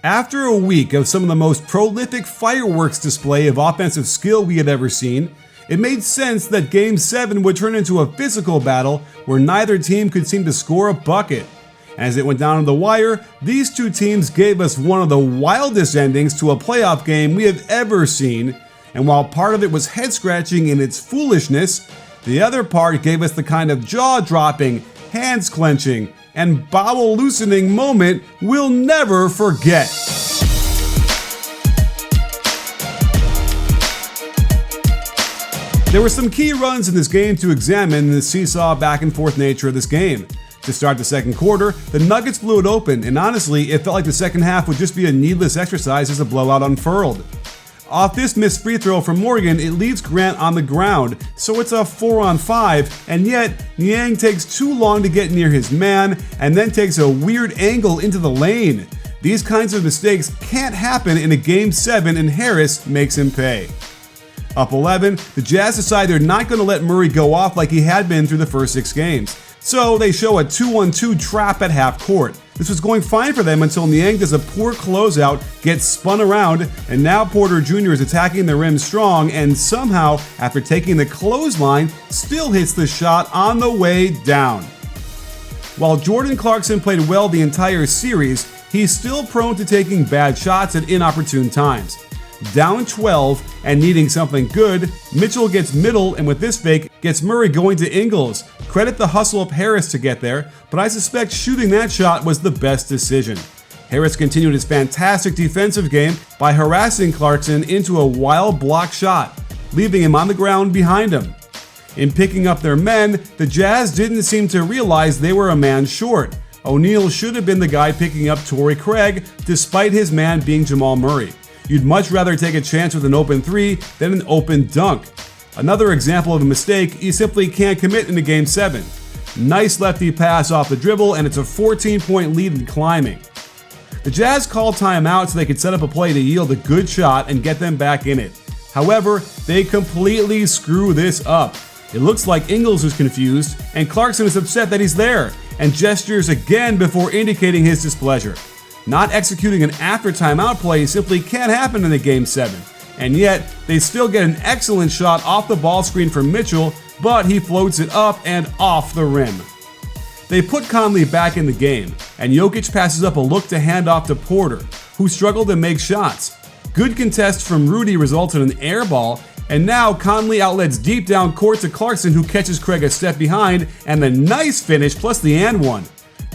After a week of some of the most prolific fireworks display of offensive skill we had ever seen, it made sense that Game 7 would turn into a physical battle where neither team could seem to score a bucket. As it went down to the wire, these two teams gave us one of the wildest endings to a playoff game we have ever seen, and while part of it was head-scratching in its foolishness, the other part gave us the kind of jaw-dropping, hands-clenching, and bowel-loosening moment we'll never forget. There were some key runs in this game to examine the seesaw back-and-forth nature of this game. To start the second quarter, the Nuggets blew it open, and honestly, it felt like the second half would just be a needless exercise as the blowout unfurled. Off this missed free throw from Morgan, it leaves Grant on the ground, so it's a 4-on-5, and yet Niang takes too long to get near his man, and then takes a weird angle into the lane. These kinds of mistakes can't happen in a Game 7, and Harris makes him pay. Up 11, the Jazz decide they're not going to let Murray go off like he had been through the first 6 games. So they show a 2-on-2 trap at half court. This was going fine for them until Niang does a poor closeout, gets spun around, and now Porter Jr. is attacking the rim strong and somehow, after taking the clothesline, still hits the shot on the way down. While Jordan Clarkson played well the entire series, he's still prone to taking bad shots at inopportune times. Down 12 and needing something good, Mitchell gets middle and with this fake gets Murray going to Ingles. Credit the hustle of Harris to get there, but I suspect shooting that shot was the best decision. Harris continued his fantastic defensive game by harassing Clarkson into a wild block shot, leaving him on the ground behind him. In picking up their men, the Jazz didn't seem to realize they were a man short. O'Neal should have been the guy picking up Torrey Craig, despite his man being Jamal Murray. You'd much rather take a chance with an open 3 than an open dunk. Another example of a mistake you simply can't commit in a Game 7. Nice lefty pass off the dribble and it's a 14-point lead and climbing. The Jazz called timeout so they could set up a play to yield a good shot and get them back in it. However, they completely screw this up. It looks like Ingles is confused and Clarkson is upset that he's there and gestures again before indicating his displeasure. Not executing an after timeout play simply can't happen in a Game 7, and yet they still get an excellent shot off the ball screen from Mitchell, but he floats it up and off the rim. They put Conley back in the game, and Jokic passes up a look to hand off to Porter, who struggled to make shots. Good contest from Rudy results in an air ball, and now Conley outlets deep down court to Clarkson, who catches Craig a step behind, and the nice finish plus the and one.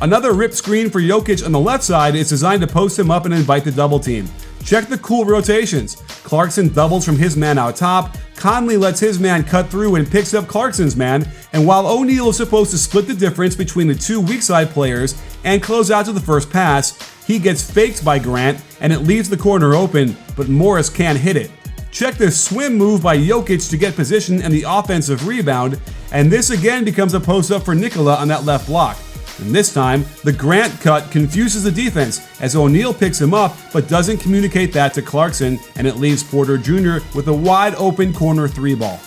Another rip screen for Jokic on the left side is designed to post him up and invite the double team. Check the cool rotations. Clarkson doubles from his man out top, Conley lets his man cut through and picks up Clarkson's man, and while O'Neal is supposed to split the difference between the two weak side players and close out to the first pass, he gets faked by Grant and it leaves the corner open, but Morris can't hit it. Check the swim move by Jokic to get position and the offensive rebound, and this again becomes a post up for Nikola on that left block. And this time, the Grant cut confuses the defense as O'Neal picks him up but doesn't communicate that to Clarkson, and it leaves Porter Jr. with a wide open corner 3-ball.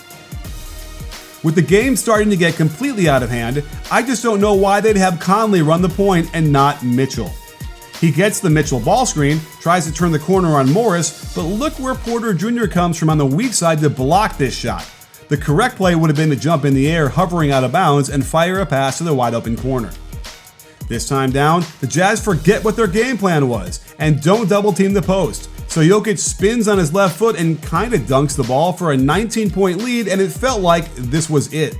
With the game starting to get completely out of hand, I just don't know why they'd have Conley run the point and not Mitchell. He gets the Mitchell ball screen, tries to turn the corner on Morris, but look where Porter Jr. comes from on the weak side to block this shot. The correct play would have been to jump in the air, hovering out of bounds, and fire a pass to the wide open corner. This time down, the Jazz forget what their game plan was and don't double team the post. So Jokic spins on his left foot and kinda dunks the ball for a 19-point lead, and it felt like this was it.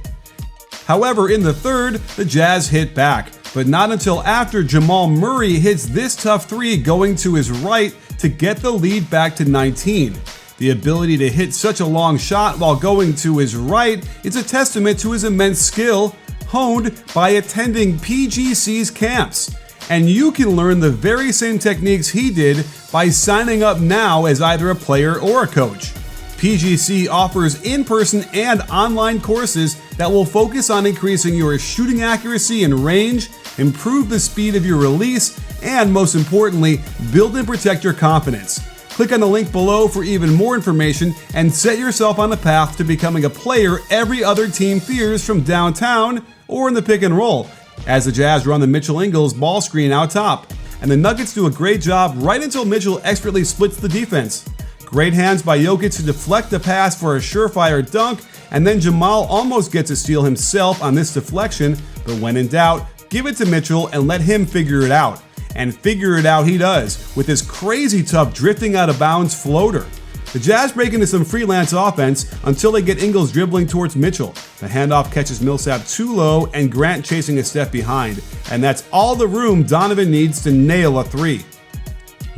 However, in the third, the Jazz hit back, but not until after Jamal Murray hits this tough 3 going to his right to get the lead back to 19. The ability to hit such a long shot while going to his right is a testament to his immense skill, honed by attending PGC's camps. And you can learn the very same techniques he did by signing up now as either a player or a coach. PGC offers in-person and online courses that will focus on increasing your shooting accuracy and range, improve the speed of your release, and most importantly, build and protect your confidence. Click on the link below for even more information and set yourself on a path to becoming a player every other team fears from downtown or in the pick and roll, as the Jazz run the Mitchell Ingles ball screen out top. and the Nuggets do a great job right until Mitchell expertly splits the defense. Great hands by Jokic to deflect the pass for a surefire dunk, and then Jamal almost gets a steal himself on this deflection, but when in doubt, give it to Mitchell and let him figure it out. And figure it out he does, with this crazy tough drifting out of bounds floater. The Jazz break into some freelance offense until they get Ingles dribbling towards Mitchell. The handoff catches Millsap too low and Grant chasing a step behind, and that's all the room Donovan needs to nail a three.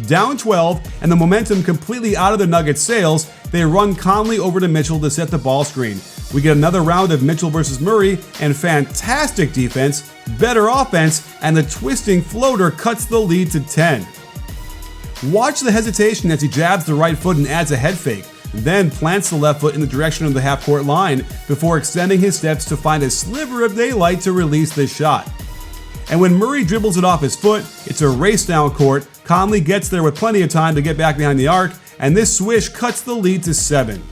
Down 12 and the momentum completely out of the Nuggets' sails, they run Conley over to Mitchell to set the ball screen. We get another round of Mitchell versus Murray and fantastic defense, better offense, and the twisting floater cuts the lead to 10. Watch the hesitation as he jabs the right foot and adds a head fake, then plants the left foot in the direction of the half-court line before extending his steps to find a sliver of daylight to release this shot. And when Murray dribbles it off his foot, it's a race down court. Conley gets there with plenty of time to get back behind the arc, and this swish cuts the lead to 7.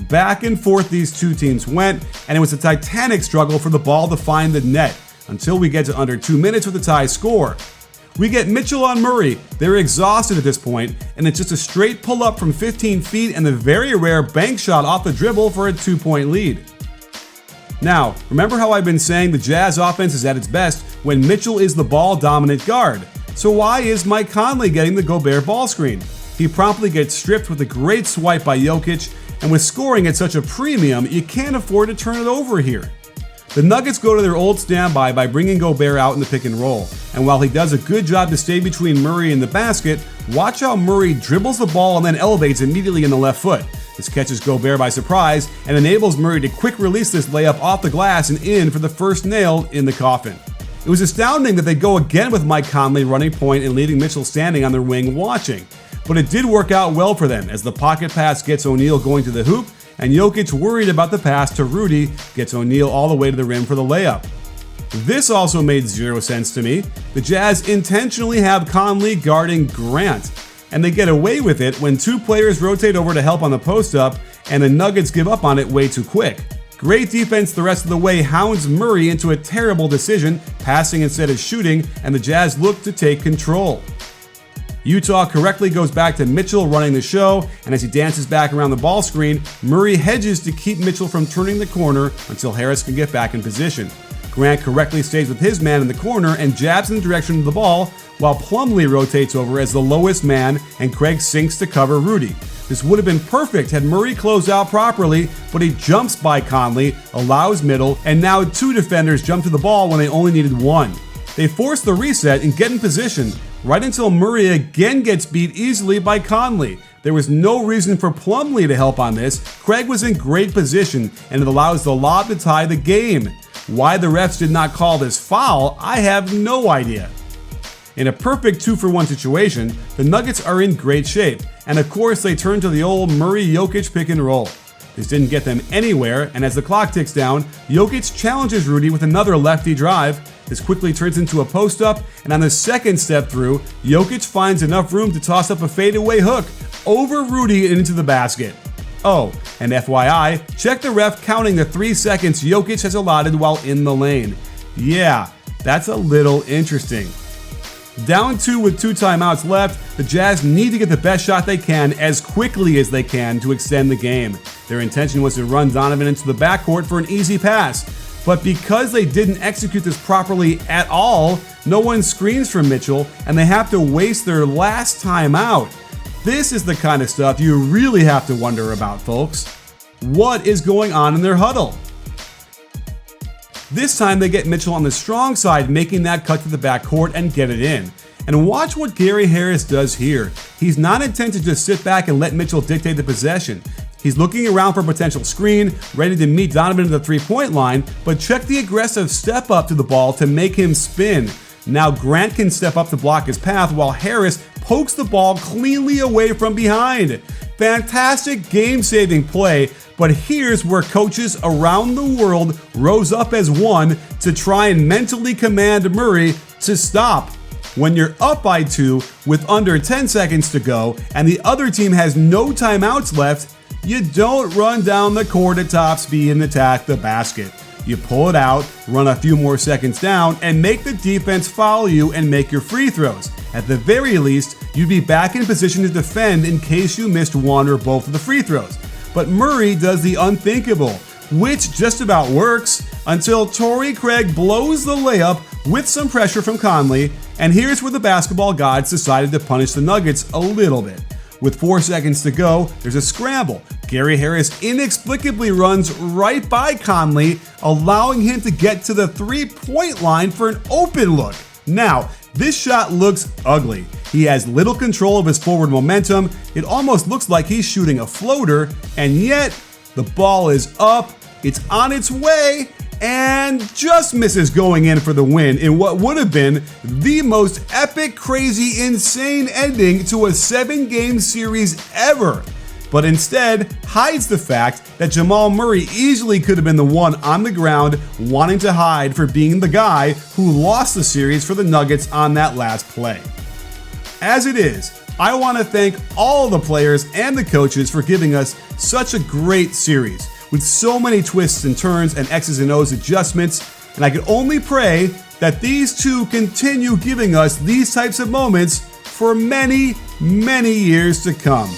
Back and forth these two teams went, and it was a titanic struggle for the ball to find the net, until we get to under 2 minutes with a tie score. We get Mitchell on Murray. They're exhausted at this point, and it's just a straight pull-up from 15 feet and the very rare bank shot off the dribble for a 2-point lead. Now, remember how I've been saying the Jazz offense is at its best when Mitchell is the ball-dominant guard. So why is Mike Conley getting the Gobert ball screen? He promptly gets stripped with a great swipe by Jokic, and with scoring at such a premium, you can't afford to turn it over here. The Nuggets go to their old standby by bringing Gobert out in the pick and roll, and while he does a good job to stay between Murray and the basket, watch how Murray dribbles the ball and then elevates immediately in the left foot. This catches Gobert by surprise and enables Murray to quick release this layup off the glass and in for the first nail in the coffin. It was astounding that they go again with Mike Conley running point and leaving Mitchell standing on their wing watching, but it did work out well for them as the pocket pass gets O'Neal going to the hoop, and Jokic, worried about the pass to Rudy, gets O'Neal all the way to the rim for the layup. This also made zero sense to me. The Jazz intentionally have Conley guarding Grant, and they get away with it when two players rotate over to help on the post-up, and the Nuggets give up on it way too quick. Great defense the rest of the way hounds Murray into a terrible decision, passing instead of shooting, and the Jazz look to take control. Utah correctly goes back to Mitchell running the show, and as he dances back around the ball screen, Murray hedges to keep Mitchell from turning the corner until Harris can get back in position. Grant correctly stays with his man in the corner and jabs in the direction of the ball, while Plumlee rotates over as the lowest man and Craig sinks to cover Rudy. This would have been perfect had Murray closed out properly, but he jumps by Conley, allows middle, and now two defenders jump to the ball when they only needed one. They force the reset and get in position, right until Murray again gets beat easily by Conley. There was no reason for Plumlee to help on this. Craig was in great position, and it allows the lob to tie the game. Why the refs did not call this foul, I have no idea. In a perfect 2-for-1 situation, the Nuggets are in great shape, and of course they turn to the old Murray-Jokic pick and roll. This didn't get them anywhere, and as the clock ticks down, Jokic challenges Rudy with another lefty drive. This quickly turns into a post-up, and on the second step through, Jokic finds enough room to toss up a fadeaway hook over Rudy and into the basket. Oh, and FYI, check the ref counting the 3 seconds Jokic has allotted while in the lane. Yeah, that's a little interesting. Down 2 with 2 timeouts left, the Jazz need to get the best shot they can as quickly as they can to extend the game. Their intention was to run Donovan into the backcourt for an easy pass, but because they didn't execute this properly at all, no one screens from Mitchell, and they have to waste their last timeout. This is the kind of stuff you really have to wonder about, folks. What is going on in their huddle? This time they get Mitchell on the strong side, making that cut to the backcourt and get it in. And watch what Gary Harris does here. He's not intent to just sit back and let Mitchell dictate the possession. He's looking around for a potential screen, ready to meet Donovan at the three-point line, but check the aggressive step up to the ball to make him spin. Now Grant can step up to block his path while Harris pokes the ball cleanly away from behind. Fantastic game-saving play, but here's where coaches around the world rose up as one to try and mentally command Murray to stop. When you're up by 2 with under 10 seconds to go and the other team has no timeouts left, you don't run down the court at top speed and attack the basket. You pull it out, run a few more seconds down, and make the defense follow you and make your free throws. At the very least, you'd be back in position to defend in case you missed one or both of the free throws. But Murray does the unthinkable, which just about works, until Torrey Craig blows the layup with some pressure from Conley, and here's where the basketball gods decided to punish the Nuggets a little bit. With 4 seconds to go, there's a scramble. Gary Harris inexplicably runs right by Conley, allowing him to get to the three-point line for an open look. Now, this shot looks ugly. He has little control of his forward momentum. It almost looks like he's shooting a floater, and yet the ball is up, it's on its way, and just misses going in for the win in what would have been the most epic, crazy, insane ending to a 7-game series ever. But instead hides the fact that Jamal Murray easily could have been the one on the ground wanting to hide for being the guy who lost the series for the Nuggets on that last play. As it is, I want to thank all the players and the coaches for giving us such a great series, with so many twists and turns and X's and O's adjustments, and I can only pray that these two continue giving us these types of moments for many, many years to come.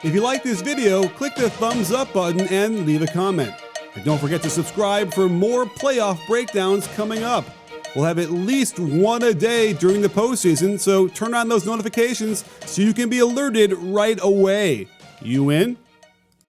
If you like this video, click the thumbs up button and leave a comment. And don't forget to subscribe for more playoff breakdowns coming up. We'll have at least one a day during the postseason, so turn on those notifications so you can be alerted right away. You in?